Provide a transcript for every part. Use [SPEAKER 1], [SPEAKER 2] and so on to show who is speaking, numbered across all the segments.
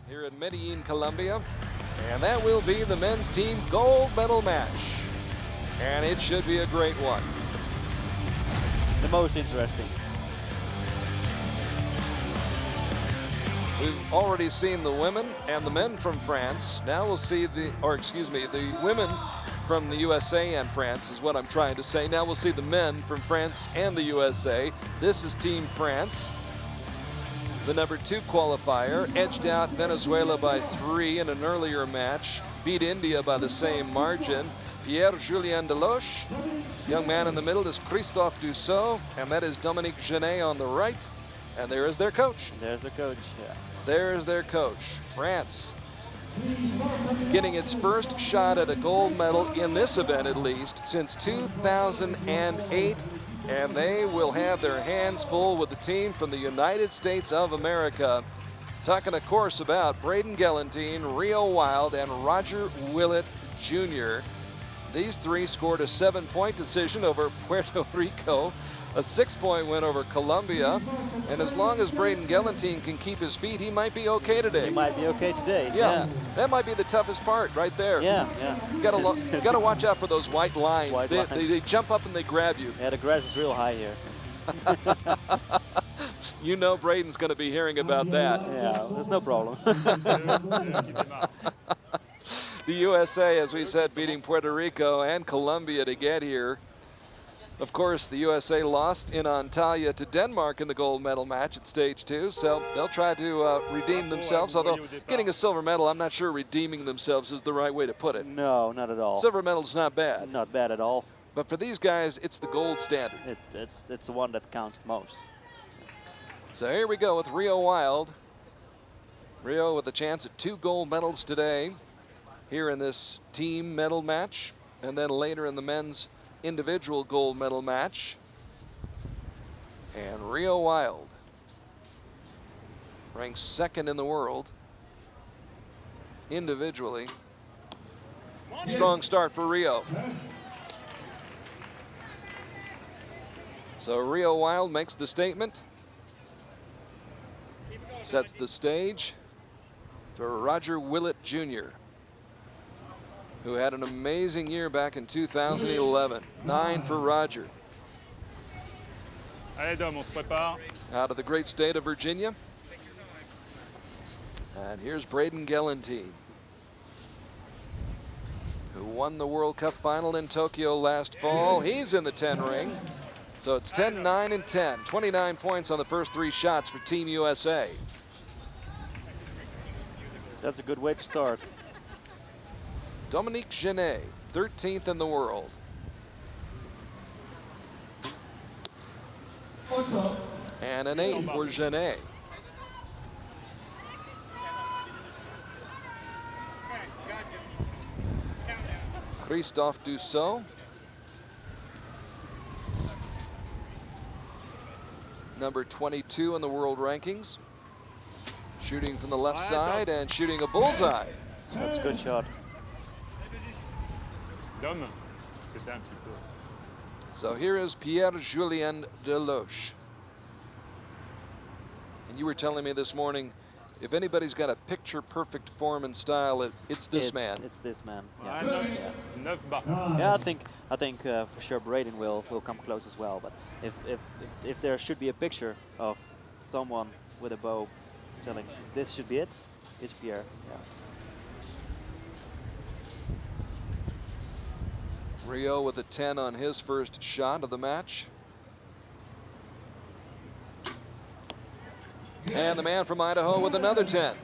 [SPEAKER 1] here in Medellin, Colombia. And that will be the men's team gold medal match. And it should be a great one.
[SPEAKER 2] The most interesting.
[SPEAKER 1] We've already seen the women and the men from France. Now we'll see the women from the USA and France is what I'm trying to say. Now we'll see the men from France and the USA. This is Team France. The number 2 qualifier edged out Venezuela by 3 in an earlier match, beat India by the same margin. Pierre-Julien Deloche. Young man in the middle is Christophe Dussault, and that is Dominique Genet on the right. And there is their coach.
[SPEAKER 2] There's the coach, yeah.
[SPEAKER 1] There's their coach. France getting its first shot at a gold medal in this event, at least, since 2008. And they will have their hands full with the team from the United States of America. Talking, of course, about Braden Gelantine, Rio Wild, and Roger Willett Jr. These 3 scored a 7-point decision over Puerto Rico, a 6-point win over Colombia. And as long as Braden Gelantine can keep his feet, he might be okay today.
[SPEAKER 2] He might be okay today.
[SPEAKER 1] Yeah. That might be the toughest part right there.
[SPEAKER 2] Yeah.
[SPEAKER 1] You gotta watch out for those white lines. They jump up and they grab you.
[SPEAKER 2] Yeah, the grass is real high here.
[SPEAKER 1] You know Braden's going to be hearing about that.
[SPEAKER 2] Yeah, there's no problem.
[SPEAKER 1] The USA, as we said, beating Puerto Rico and Colombia to get here. Of course, the USA lost in Antalya to Denmark in the gold medal match at stage 2, so they'll try to redeem themselves, although getting a silver medal, I'm not sure redeeming themselves is the right way to put it.
[SPEAKER 2] No, not at all.
[SPEAKER 1] Silver medal's not bad.
[SPEAKER 2] Not bad at all.
[SPEAKER 1] But for these guys, it's the gold standard.
[SPEAKER 2] It's the one that counts the most.
[SPEAKER 1] So here we go with Rio Wild. Rio with a chance at 2 gold medals today here in this team medal match, and then later in the men's individual gold medal match. And Rio Wild ranks 2nd in the world individually. Strong start for Rio. So Rio Wild makes the statement, sets the stage for Roger Willett Jr., who had an amazing year back in 2011. 9 for Roger.
[SPEAKER 3] Allez, Dom, on se prépare.
[SPEAKER 1] Out of the great state of Virginia. And here's Braden Gelantine, who won the World Cup final in Tokyo last fall. He's in the 10 ring. So it's 10, 9, and 10. 29 points on the first 3 shots for Team USA.
[SPEAKER 2] That's a good way to start.
[SPEAKER 1] Dominique Genet, 13th in the world. And an 8 for Genet. Christophe Dussault. Number 22 in the world rankings. Shooting from the left side and shooting a bullseye.
[SPEAKER 2] That's a good shot.
[SPEAKER 3] Dom, c'était un petit peu.
[SPEAKER 1] So here is Pierre-Julien Deloche. And you were telling me this morning, if anybody's got a picture-perfect form and style, it's this man.
[SPEAKER 2] It's this man.
[SPEAKER 3] Yeah.
[SPEAKER 2] Yeah.
[SPEAKER 3] 9 bar.
[SPEAKER 2] Yeah, I think for sure Braden will come close as well. But if there should be a picture of someone with a bow telling this should be it, it's Pierre. Yeah.
[SPEAKER 1] Rio with a 10 on his first shot of the match. And the man from Idaho with another 10.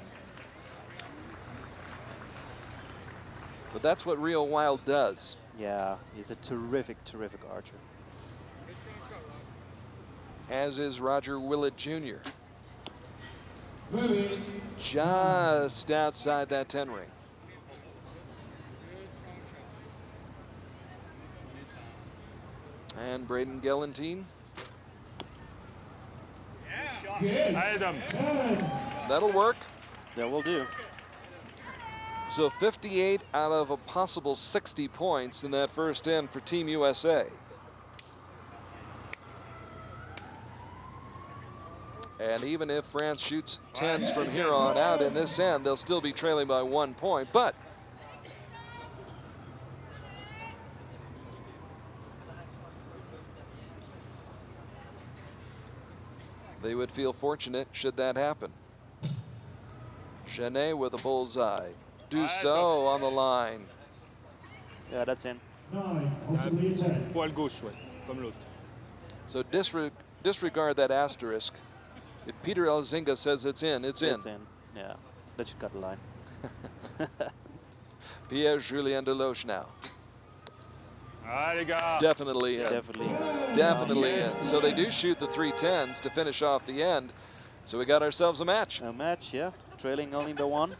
[SPEAKER 1] But that's what Rio Wild does.
[SPEAKER 2] Yeah, he's a terrific archer.
[SPEAKER 1] As is Roger Willett Jr. Just outside that 10 ring. And Braden Gelantine.
[SPEAKER 3] Allez, Dom.
[SPEAKER 1] That'll work.
[SPEAKER 2] That will do.
[SPEAKER 1] So 58 out of a possible 60 points in that first end for Team USA. And even if France shoots 10s from here on out in this end, they'll still be trailing by 1 point. But they would feel fortunate should that happen. Genet with a bullseye. Do so on the line.
[SPEAKER 2] Yeah, that's in.
[SPEAKER 3] Poil gauche, ouais, comme l'autre.
[SPEAKER 1] So disregard that asterisk. If Peter ELZINGA says it's in, it's in.
[SPEAKER 2] It's in. Yeah, that should cut the line.
[SPEAKER 1] Pierre-Julien Deloche now.
[SPEAKER 3] Ah, les gars.
[SPEAKER 1] Definitely in.
[SPEAKER 2] Definitely.
[SPEAKER 1] Definitely in. So they do shoot the 3 10s to finish off the end. So we got ourselves a match.
[SPEAKER 2] A match, yeah. Trailing only by 1.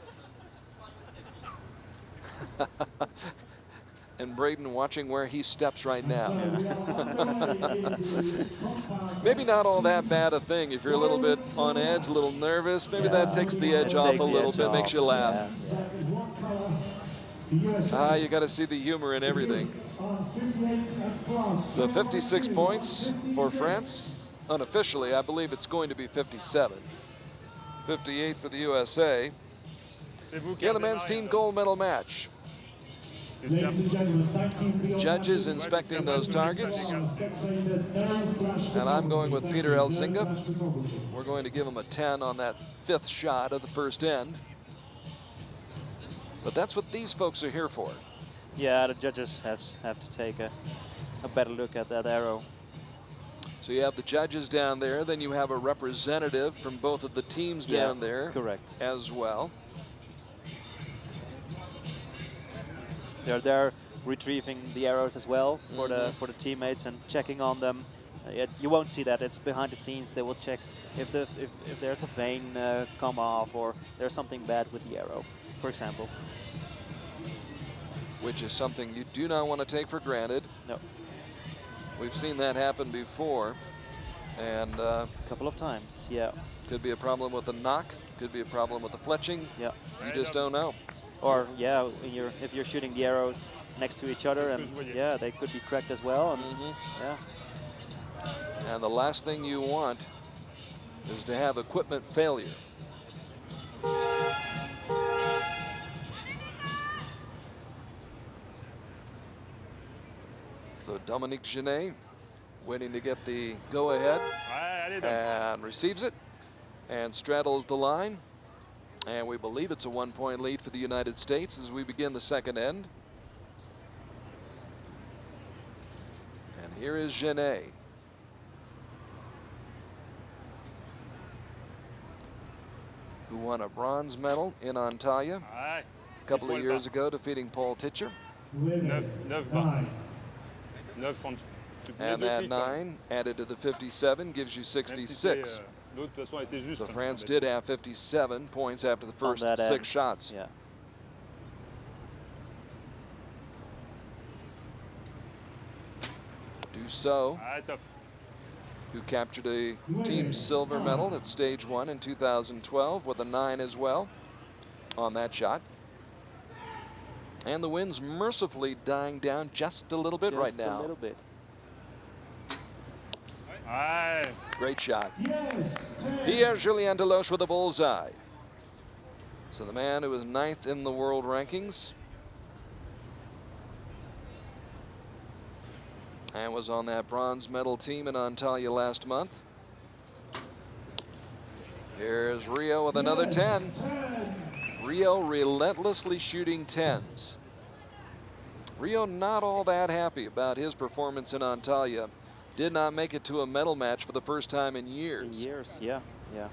[SPEAKER 1] And Braden watching where he steps right now. Maybe not all that bad a thing if you're a little bit on edge, a little nervous. Maybe that takes the edge off a little bit, makes you laugh. Ah, you got to see the humor in everything. So 56 points for France. Unofficially, I believe it's going to be 57. 58 for the USA. Yeah, the men's team gold medal match.
[SPEAKER 4] Ladies and gentlemen, thank you.
[SPEAKER 1] Judges inspecting those targets. And I'm going with Peter ELZINGA. We're going to give him a 10 on that 5th shot of the first end. But that's what these folks are here for.
[SPEAKER 2] Yeah, the judges have to take a better look at that arrow.
[SPEAKER 1] So you have the judges down there, then you have a representative from both of the teams down there.
[SPEAKER 2] Correct.
[SPEAKER 1] As well.
[SPEAKER 2] They're there retrieving the arrows as well for the teammates and checking on them. You won't see that. It's behind the scenes. They will check if there's a vein come off or there's something bad with the arrow, for example.
[SPEAKER 1] Which is something you do not want to take for granted.
[SPEAKER 2] No.
[SPEAKER 1] We've seen that happen before, and
[SPEAKER 2] a couple of times. Yeah.
[SPEAKER 1] Could be a problem with the knock. Could be a problem with the fletching.
[SPEAKER 2] Yeah.
[SPEAKER 1] You just don't know.
[SPEAKER 2] Or yeah, if you're shooting the arrows next to each other, and yeah, they could be cracked as well. And yeah.
[SPEAKER 1] And the last thing you want is to have equipment failure. So Dominique Genet waiting to get the go-ahead and receives it and straddles the line. And we believe it's a 1-point lead for the United States as we begin the second end. And here is Genet. Who won a bronze medal in Antalya a couple of years ago, defeating Paul Titcher.
[SPEAKER 3] 9 bas. 9 en dessous.
[SPEAKER 1] And that 9 added to the 57 gives you 66. So France did have 57 points after the first 6 shots.
[SPEAKER 2] Yeah.
[SPEAKER 1] Do so, who captured a team silver medal at stage 1 in 2012 with a 9 as well on that shot. And the wind's mercifully dying down just a little bit right now.
[SPEAKER 2] Just a little bit.
[SPEAKER 1] Great shot. Pierre-Julien Deloche with a bullseye. So the man who was 9th in the world rankings and was on that bronze medal team in Antalya last month. Here's Rio with another 10. Rio relentlessly shooting 10s. Rio not all that happy about his performance in Antalya. Did not make it to a medal match for the first time in years.
[SPEAKER 2] In years, yeah, yeah.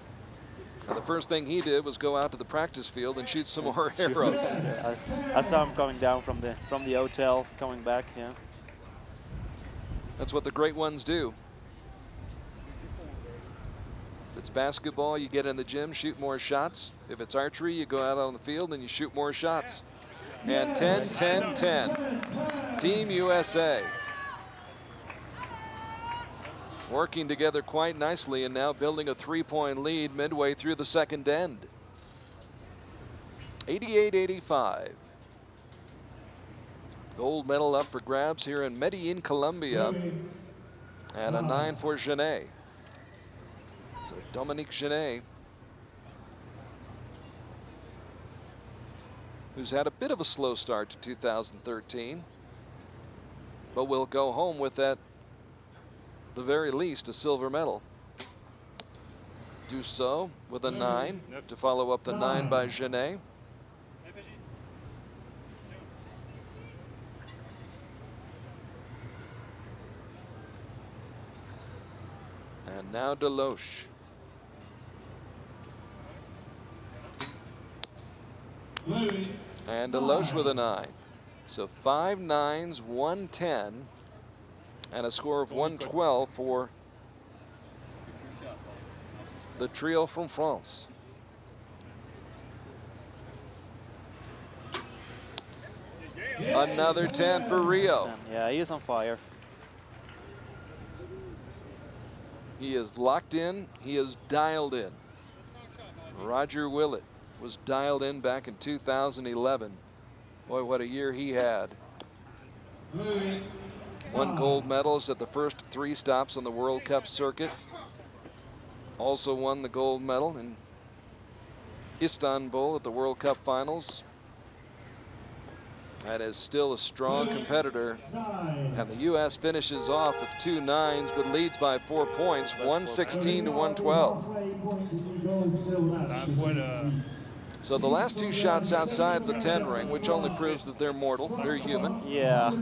[SPEAKER 1] And the first thing he did was go out to the practice field and shoot some more arrows.
[SPEAKER 2] I saw him coming down from the hotel, coming back, yeah.
[SPEAKER 1] That's what the great ones do. If it's basketball, you get in the gym, shoot more shots. If it's archery, you go out on the field and you shoot more shots. And 10, 10, 10. Team USA. Working together quite nicely and now building a 3-point lead midway through the second end. 88-85. Gold medal up for grabs here in Medellin, Colombia. And a 9 for Genet. So Dominique Genet, who's had a bit of a slow start to 2013, but will go home with that, the very least, a silver medal. Dussault with a 9 to follow up the 9 by Genet. And now Deloche. And Deloche with a 9. So 5 9s, 1 10, and a score of 112 for the trio from France. Another 10 for Rio.
[SPEAKER 2] Yeah, he is on fire.
[SPEAKER 1] He is locked in. He is dialed in. Roger Willett was dialed in back in 2011. Boy, what a year he had. Won gold medals at the first 3 stops on the World Cup circuit. Also won the gold medal in Istanbul at the World Cup finals. That is still a strong competitor. And the U.S. finishes off with 2 9s, but leads by 4 points, 116 to 112. So the last 2 shots outside the 10 ring, which only proves that they're mortal, they're human.
[SPEAKER 2] Yeah.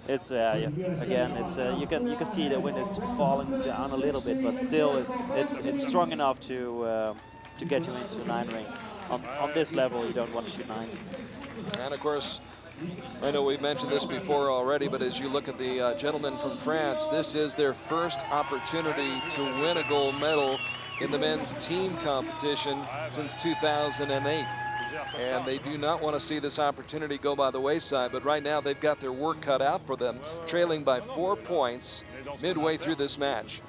[SPEAKER 2] It's again, it's you can see the wind is falling down a little bit, but still it's strong enough to get you into the 9 ring. On this level, you don't want to shoot 9s.
[SPEAKER 1] And of course, I know we've mentioned this before already, but as you look at the gentlemen from France, this is their first opportunity to win a gold medal in the men's team competition since 2008. And they do not want to see this opportunity go by the wayside, but right now they've got their work cut out for them, trailing by 4 points midway through this match.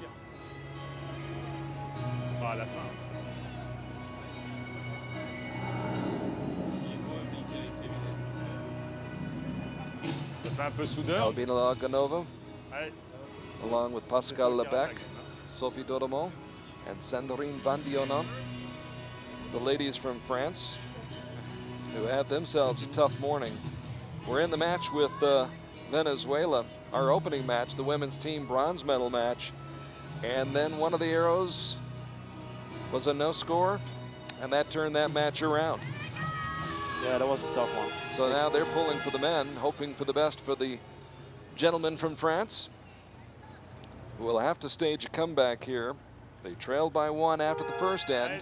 [SPEAKER 1] Albina Laganova, along with Pascal Lebec, Sophie Dodemont, and Sandrine Van Dionon, the ladies from France, who had themselves a tough morning. We're in the match with Venezuela, our opening match, the women's team bronze medal match, and then one of the arrows was a no score, and that turned that match around.
[SPEAKER 2] Yeah, that was a tough one.
[SPEAKER 1] So now they're pulling for the men, hoping for the best for the gentlemen from France, who will have to stage a comeback here. They trailed by 1 after the first end,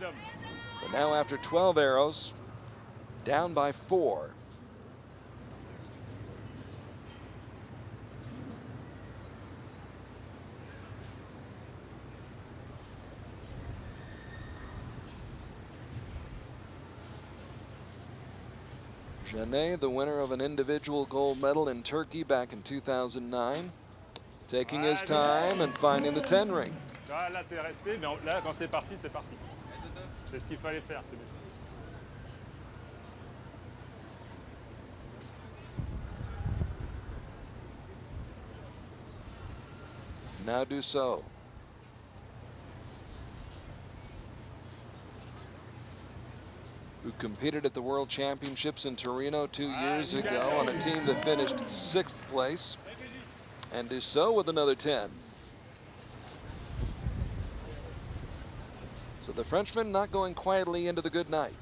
[SPEAKER 1] but now after 12 arrows, down by 4. Genet, the winner of an individual gold medal in Turkey back in 2009, taking his time and finding the 10 ring.
[SPEAKER 3] Là, c'est resté, mais là, quand c'est parti, c'est parti. C'est ce qu'il fallait faire, c'est bien.
[SPEAKER 1] Now Dussault. Who competed at the World Championships in Torino 2 years ago on a team that finished 6th place. And Dussault with another 10. So the Frenchman not going quietly into the good night.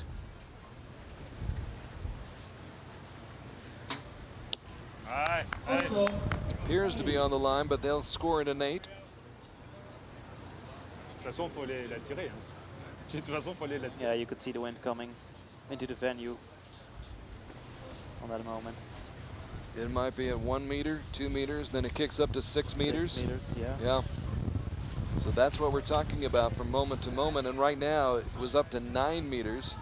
[SPEAKER 1] Appears to be on the line, but they'll score it an 8.
[SPEAKER 2] Yeah, you could see the wind coming into the venue on that moment.
[SPEAKER 1] It might be at 1 meter, 2 meters, then it kicks up to 6 meters.
[SPEAKER 2] 6 meters, yeah.
[SPEAKER 1] Yeah. So that's what we're talking about from moment to moment. And right now it was up to 9 meters.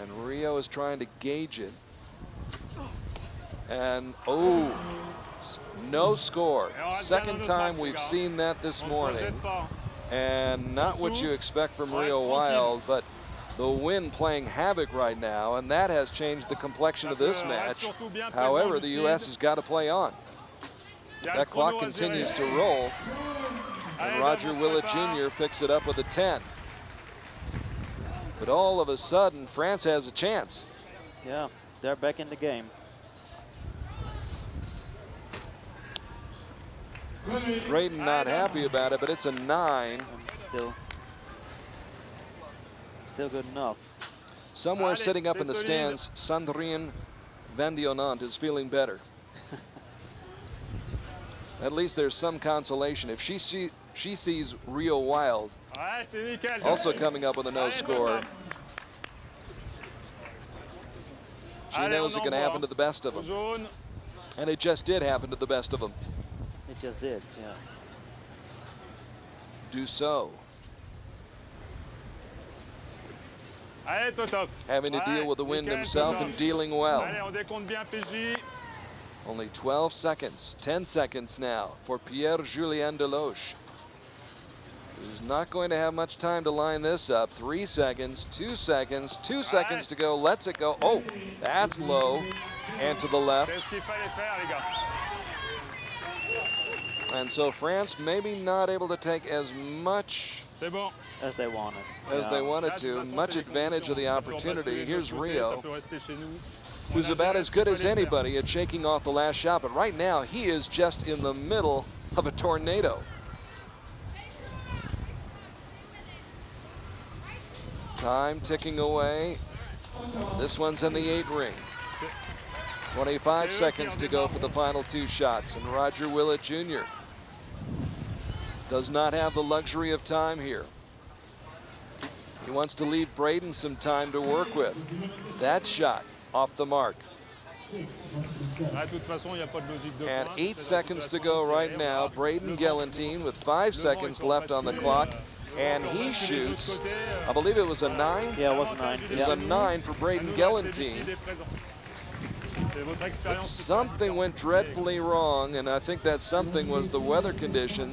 [SPEAKER 1] And Rio is trying to gauge it. And, oh, no score. Second time we've seen that this morning. And not what you expect from Rio Wild, but the wind playing havoc right now, and that has changed the complexion of this match. However, the U.S. has got to play on. That clock continues to roll. And Roger Willett Jr. picks it up with a 10. But all of a sudden, France has a chance.
[SPEAKER 2] Yeah, they're back in the game.
[SPEAKER 1] Braden not happy about it, but it's a 9.
[SPEAKER 2] And still good enough.
[SPEAKER 1] Somewhere sitting up in the stands, Sandrine Vandionant is feeling better. At least there's some consolation. If she sees Rio Wild also coming up with a no score, she knows it can happen to the best of them. And it just did happen to the best of them.
[SPEAKER 2] It just did, yeah.
[SPEAKER 1] Dussault having to deal with the wind himself and dealing well. Only 12 seconds, 10 seconds now for Pierre-Julien Deloche, who's not going to have much time to line this up. 3 seconds, 2 seconds, 2 seconds to go. Lets it go. Oh, that's low and to the left. And so France maybe not able to take as much
[SPEAKER 2] as they wanted.
[SPEAKER 1] They wanted to. Much advantage of the opportunity. Here's Rio, who's about as good as anybody at shaking off the last shot. But right now, he is just in the middle of a tornado. Time ticking away. This one's in the 8 ring. 25 seconds to go for the final 2 shots. And Roger Willett Jr. does not have the luxury of time here. He wants to leave Braden some time to work with. That shot off the mark. And 8 seconds to go right now. Braden Gelantine with 5 seconds left on the clock. And he shoots, I believe it was a 9?
[SPEAKER 2] Yeah, it was a 9.
[SPEAKER 1] It was a 9 for Braden Gelantine. But something went dreadfully wrong, and I think that something was the weather condition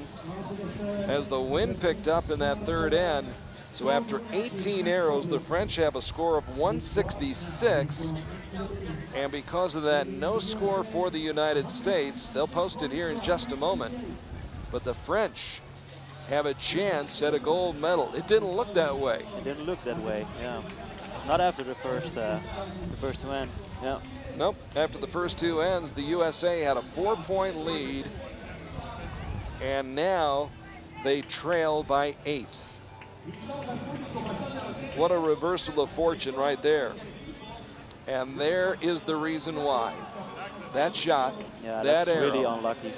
[SPEAKER 1] as the wind picked up in that third end. So after 18 arrows, the French have a score of 166. And because of that no score for the United States, they'll post it here in just a moment. But the French have a chance at a gold medal. It didn't look that way.
[SPEAKER 2] It didn't look that way, yeah. Not after the first 2 ends, yeah.
[SPEAKER 1] Nope, after the first 2 ends, the USA had a 4-point lead. And now they trail by 8. What a reversal of fortune right there. And there is the reason why. That shot,
[SPEAKER 2] yeah,
[SPEAKER 1] that
[SPEAKER 2] that's
[SPEAKER 1] arrow.
[SPEAKER 2] Really unlucky.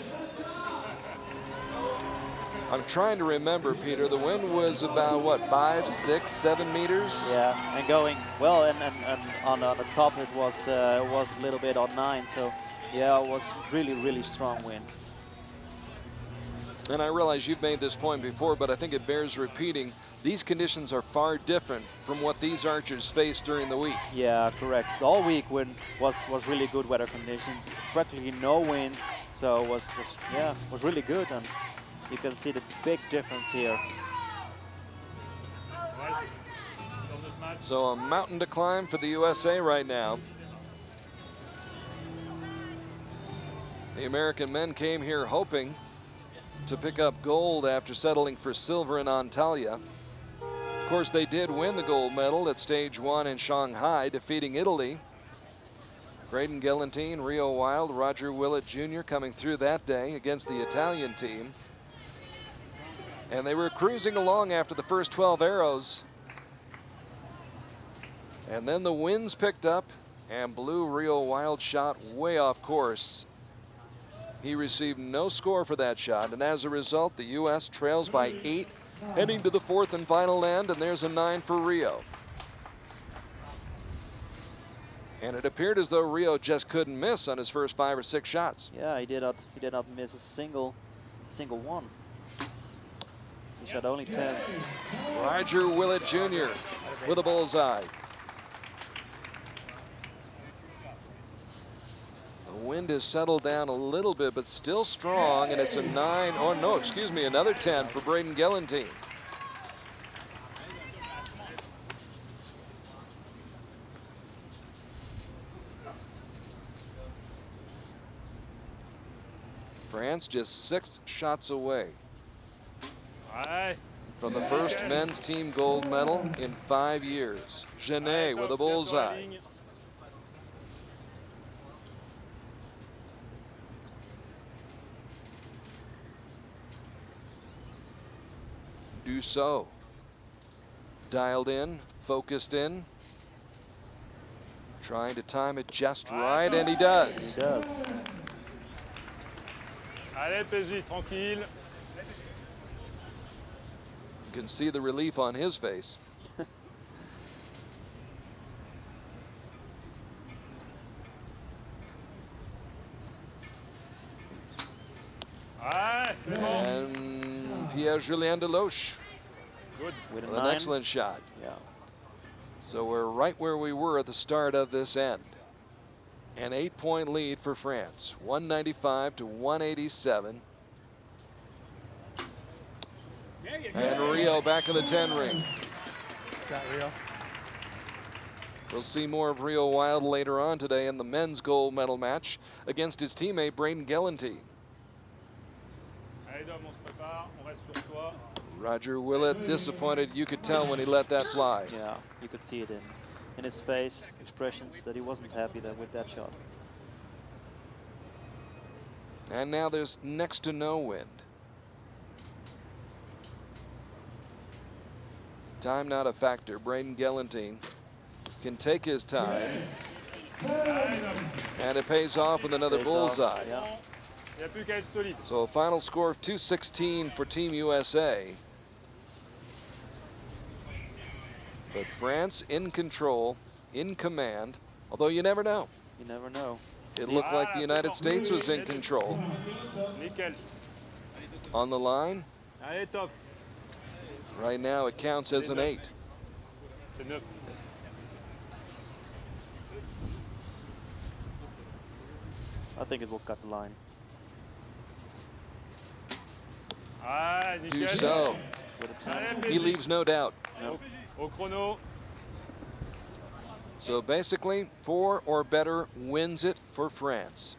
[SPEAKER 1] I'm trying to remember, Peter, the wind was about, what, 5, 6, 7 meters?
[SPEAKER 2] Yeah, and going, well, and on the top it was a little bit on 9, so yeah, it was really, really strong wind.
[SPEAKER 1] And I realize you've made this point before, but I think it bears repeating. These conditions are far different from what these archers faced during the week.
[SPEAKER 2] Yeah, correct. All week was really good weather conditions, practically no wind, so it was really good, and you can see the big difference here.
[SPEAKER 1] So a mountain to climb for the USA right now. The American men came here hoping to pick up gold after settling for silver in Antalya. Of course, they did win the gold medal at stage 1 in Shanghai, defeating Italy. Braden Gelantine, Rio Wild, Roger Willett Jr. coming through that day against the Italian team. And they were cruising along after the first 12 arrows. And then the winds picked up and blew Rio Wild shot way off course. He received no score for that shot, and as a result, the U.S. trails by 8, heading to the 4th and final end, and there's a 9 for Rio. And it appeared as though Rio just couldn't miss on his first 5 or 6 shots.
[SPEAKER 2] Yeah, he did not miss a single one. He shot only 10s.
[SPEAKER 1] Roger Willett Jr. with a bullseye. The wind has settled down a little bit, but still strong, and it's a 9, oh no, excuse me, another 10 for Braden Gelantine. France just 6 shots away
[SPEAKER 3] Ouais.
[SPEAKER 1] from the first men's team gold medal in 5 years. Genet with a bullseye. Dussault dialed in, focused in, trying to time it just right, and he does.
[SPEAKER 2] He does.
[SPEAKER 3] Allez, PJ, tranquille.
[SPEAKER 1] You can see the relief on his face.
[SPEAKER 3] Ouais, c'est bon.
[SPEAKER 1] And Pierre-Julien Deloche
[SPEAKER 3] Good.
[SPEAKER 2] With a
[SPEAKER 1] with an
[SPEAKER 2] 9.
[SPEAKER 1] excellent shot.
[SPEAKER 2] Yeah.
[SPEAKER 1] So we're right where we were at the start of this end. An 8-point lead for France, 195 to 187. And Rio back in the 10 ring.
[SPEAKER 5] Got Rio.
[SPEAKER 1] We'll see more of Rio Wild later on today in the men's gold medal match against his teammate Braden Gellenty.
[SPEAKER 3] Allez, Dom, on se prépare, on reste sur soi.
[SPEAKER 1] Roger Willett disappointed, you could tell when he let that fly.
[SPEAKER 2] Yeah, you could see it in his face, expressions, that he wasn't happy with that shot.
[SPEAKER 1] And now there's next to no wind. Time not a factor. Braden Gellenty can take his time. And it pays off with another
[SPEAKER 2] Pays off,
[SPEAKER 1] bullseye.
[SPEAKER 2] yeah.
[SPEAKER 3] Il n'y a plus qu'à être solide.
[SPEAKER 1] So a final score of 216 for Team USA. But France in control, in command, although you never know.
[SPEAKER 2] You never know.
[SPEAKER 1] It looked like the United States was in control.
[SPEAKER 3] Nickel.
[SPEAKER 1] On the line,
[SPEAKER 3] Allez, top.
[SPEAKER 1] right now it counts as an 8.
[SPEAKER 3] C'est 9.
[SPEAKER 2] I think it will cut the line.
[SPEAKER 3] Ah, nickel.
[SPEAKER 1] Dussault,
[SPEAKER 2] With a 10.
[SPEAKER 3] Allez,
[SPEAKER 1] he
[SPEAKER 3] PJ.
[SPEAKER 1] leaves no doubt.
[SPEAKER 3] Au chrono.
[SPEAKER 1] So basically, 4 or better wins it for France.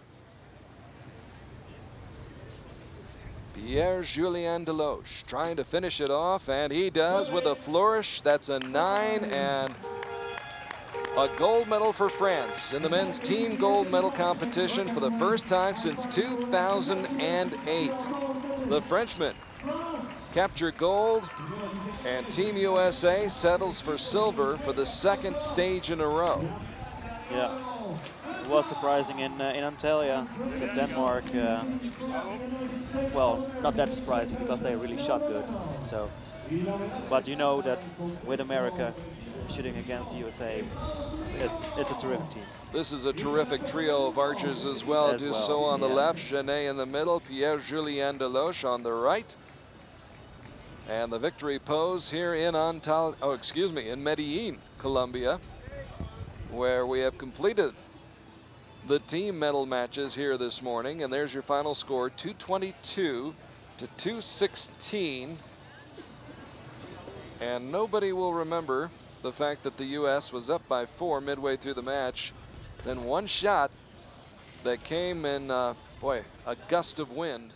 [SPEAKER 1] Pierre-Julien Deloche trying to finish it off, and he does with a flourish. That's a 9 and a gold medal for France in the men's team gold medal competition for the first time since 2008. The Frenchmen capture gold, and Team USA settles for silver for the second stage in a row.
[SPEAKER 2] Yeah. It was surprising in Antalya with Denmark. Well, not that surprising because they really shot good. So, but you know that with America shooting against the USA, it's a terrific team.
[SPEAKER 1] This is a terrific trio of archers as well. Dussault on the left, Genet in the middle, Pierre-Julien Deloche on the right. And the victory pose here in in Medellin, Colombia, where we have completed the team medal matches here this morning. And there's your final score, 222 to 216. And nobody will remember the fact that the U.S. was up by 4 midway through the match. Then one shot that came in, a gust of wind